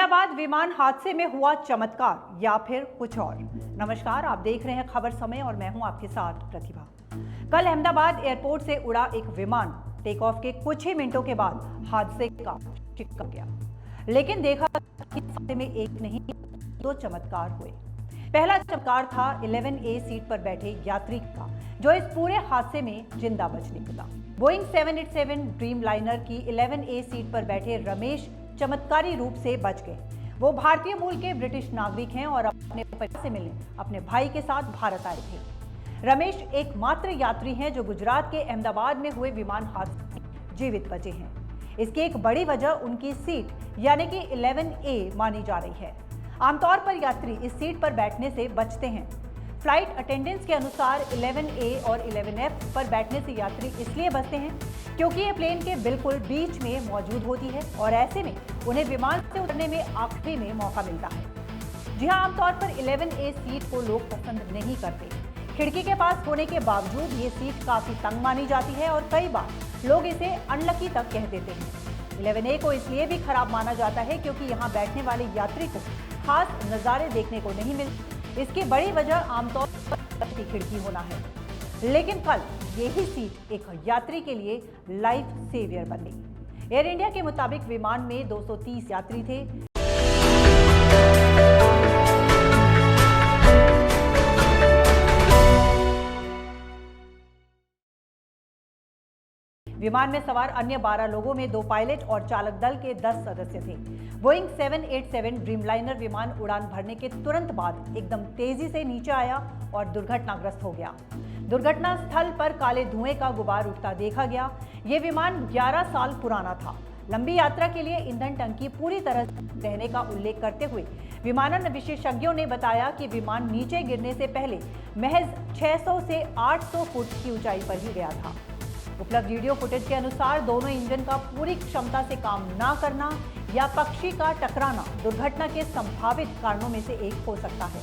अहमदाबाद विमान हादसे में हुआ चमत्कार या फिर कुछ और। नमस्कार, आप देख रहे हैं खबर समय और मैं हूं आपके साथ प्रतिभा। कल अहमदाबाद एयरपोर्ट से उड़ा एक विमान टेक ऑफ के कुछ ही मिनटों के बाद हादसे का शिकार गया, लेकिन देखा कि हादसे में एक नहीं दो चमत्कार हुए। पहला चमत्कार था 11A सीट पर बैठे यात्री का, जो इस पूरे हादसे में जिंदा बच निकला। बोइंग 787 ड्रीम लाइनर की 11A सीट पर बैठे रमेश चमत्कारी रूप से बच गए। वो भारतीय मूल के ब्रिटिश नागरिक हैं और अपने परिवार से मिलने अपने भाई के साथ भारत आए थे। रमेश एकमात्र यात्री हैं जो गुजरात के अहमदाबाद में हुए विमान हादसे में जीवित बचे हैं। इसकी एक बड़ी वजह उनकी सीट यानी कि 11A मानी जा रही है। आमतौर पर यात्री इस सीट पर बैठने से बचते हैं। फ्लाइट अटेंडेंट्स के अनुसार 11A और 11F पर बैठने से यात्री इसलिए बचते हैं क्योंकि ये प्लेन के बिल्कुल बीच में मौजूद होती है और ऐसे में उन्हें विमान से उतरने में आखिरी में मौका मिलता है। जी हां, आमतौर पर 11A सीट को लोग पसंद नहीं करते। खिड़की के पास होने के बावजूद ये सीट काफी तंग मानी जाती है और कई बार लोग इसे अनलकी तक कह देते हैं। 11A को इसलिए भी खराब माना जाता है क्योंकि यहाँ बैठने वाले यात्री को खास नज़ारे देखने को नहीं मिलते। इसकी बड़ी वजह आमतौर पर खिड़की होना है, लेकिन कल यही सीट एक यात्री के लिए लाइफ सेवियर बन गई। एयर इंडिया के मुताबिक विमान में 230 यात्री थे। विमान में सवार अन्य 12 लोगों में 2 पायलट और चालक दल के 10 सदस्य थे। बोइंग 787 ड्रीमलाइनर विमान उड़ान भरने के तुरंत बाद एकदम तेजी से नीचे आया और दुर्घटनाग्रस्त हो गया। दुर्घटना स्थल पर काले धुएं का गुबार उठता देखा गया। ये विमान 11 साल पुराना था। लंबी यात्रा के लिए ईंधन टंकी पूरी तरह रहने का उल्लेख करते हुए विमानन विशेषज्ञों ने बताया कि विमान नीचे गिरने से पहले महज 600 से 800 फुट की ऊंचाई पर ही गया था। उपलब्ध वीडियो फुटेज के अनुसार दोनों इंजन का पूरी क्षमता से काम न करना या पक्षी का टकराना दुर्घटना के संभावित कारणों में से एक हो सकता है।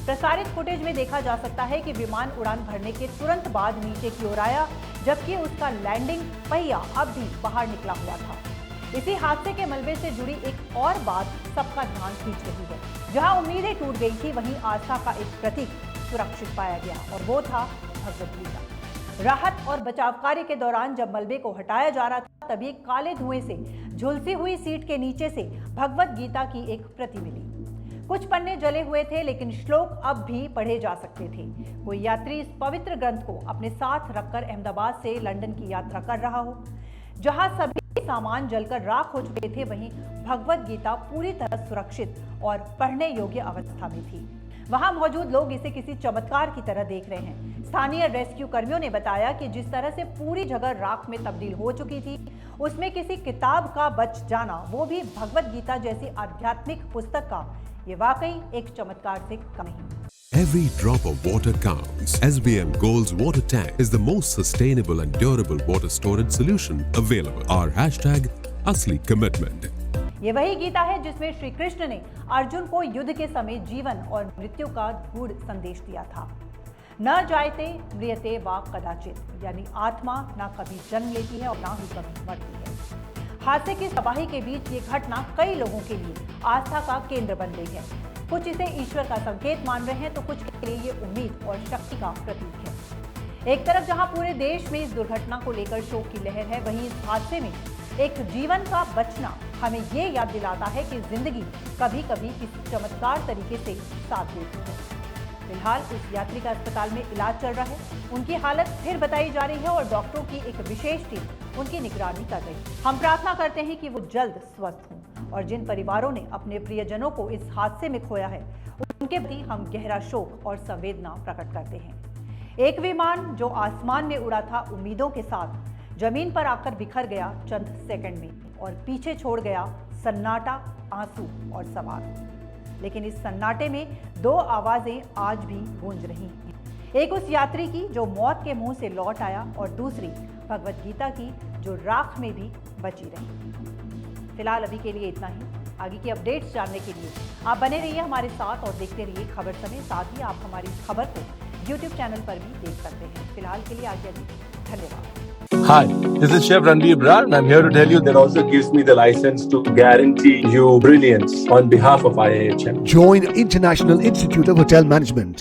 प्रसारित फुटेज में देखा जा सकता है कि विमान उड़ान भरने के तुरंत बाद नीचे की ओर आया, जबकि उसका लैंडिंग पहिया अब भी बाहर निकला हुआ था। इसी हादसे के मलबे से जुड़ी एक और बात सबका ध्यान खींच रही है। जहां उम्मीदें टूट गई थी, वहीं आस्था का एक प्रतीक सुरक्षित पाया गया और वो था भगवद गीता। राहत और बचाव कार्य के दौरान जब मलबे को हटाया जा रहा था, तभी काले धुएं से झुलसी हुई सीट के नीचे से भगवद गीता की एक प्रति मिली। कुछ पन्ने जले हुए थे, लेकिन श्लोक अब भी पढ़े जा सकते थे। कोई यात्री इस पवित्र ग्रंथ को अपने साथ रखकर अहमदाबाद से लंदन की यात्रा कर रहा हो। जहां सभी सामान जलकर राख हो चुके थे, वहीं भगवद गीता पूरी तरह सुरक्षित और पढ़ने योग्य अवस्था में थी। वहां मौजूद लोग इसे किसी चमत्कार की तरह देख रहे हैं। स्थानीय रेस्क्यू कर्मियों ने बताया कि जिस तरह से पूरी जगह राख में तब्दील हो चुकी थी, उसमें किसी किताब का बच जाना, वो भी भगवद गीता जैसी आध्यात्मिक पुस्तक का, ये वाकई एक चमत्कार से कम नहीं। Every drop of water counts. SBM Gold's water tank is the most sustainable and durable water storage solution available. Our hashtag Asli Commitment. ये वही गीता है जिसमें श्री कृष्ण ने अर्जुन को युद्ध के समय जीवन और मृत्यु का गूढ़ संदेश दिया था। न जायते म्रियते वा कदाचित, यानी आत्मा ना कभी जन्म लेती है और ना ही कभी मरती है। हादसे की तबाही के बीच ये घटना कई लोगों के लिए आस्था का केंद्र बन गई है। कुछ इसे ईश्वर का संकेत मान रहे हैं तो कुछ के लिए ये उम्मीद और शक्ति का प्रतीक है। एक तरफ जहां पूरे देश में इस दुर्घटना को लेकर शोक की लहर है, वहीं इस हादसे में एक जीवन का बचना हमें ये याद दिलाता है कि जिंदगी कभी कभी किसी चमत्कार तरीके से साथ देती है। फिलहाल उस यात्री का अस्पताल में इलाज चल रहा है। उनकी हालत फिर बताई जा रही है और डॉक्टरों की एक विशेष टीम उनकी निगरानी कर रही है। हम प्रार्थना करते हैं कि वो जल्द स्वस्थ हों और जिन परिवारों ने अपने प्रियजनों को इस हादसे में खोया है, उनके प्रति हम गहरा शोक और संवेदना प्रकट करते हैं। एक विमान जो आसमान में उड़ा था, उम्मीदों के साथ जमीन पर आकर बिखर गया चंद सेकंड में और पीछे छोड़ गया सन्नाटा, आंसू और सवाल। लेकिन इस सन्नाटे में 2 आवाजें आज भी गूंज रही हैं। एक उस यात्री की जो मौत के मुंह से लौट आया और दूसरी भगवद गीता की जो राख में भी बची रही। फिलहाल अभी के लिए इतना ही। आगे की अपडेट्स जानने के लिए आप बने रहिए हमारे साथ और देखते रहिए खबर समय। साथ ही आप हमारी खबर को YouTube चैनल पर भी देख सकते हैं। फिलहाल के लिए आज्ञा दीजिए। धन्यवाद। Hi, this is Chef Ranveer Brar, and I'm here to tell you that also gives me the license to guarantee you brilliance on behalf of IIHM. Join International Institute of Hotel Management.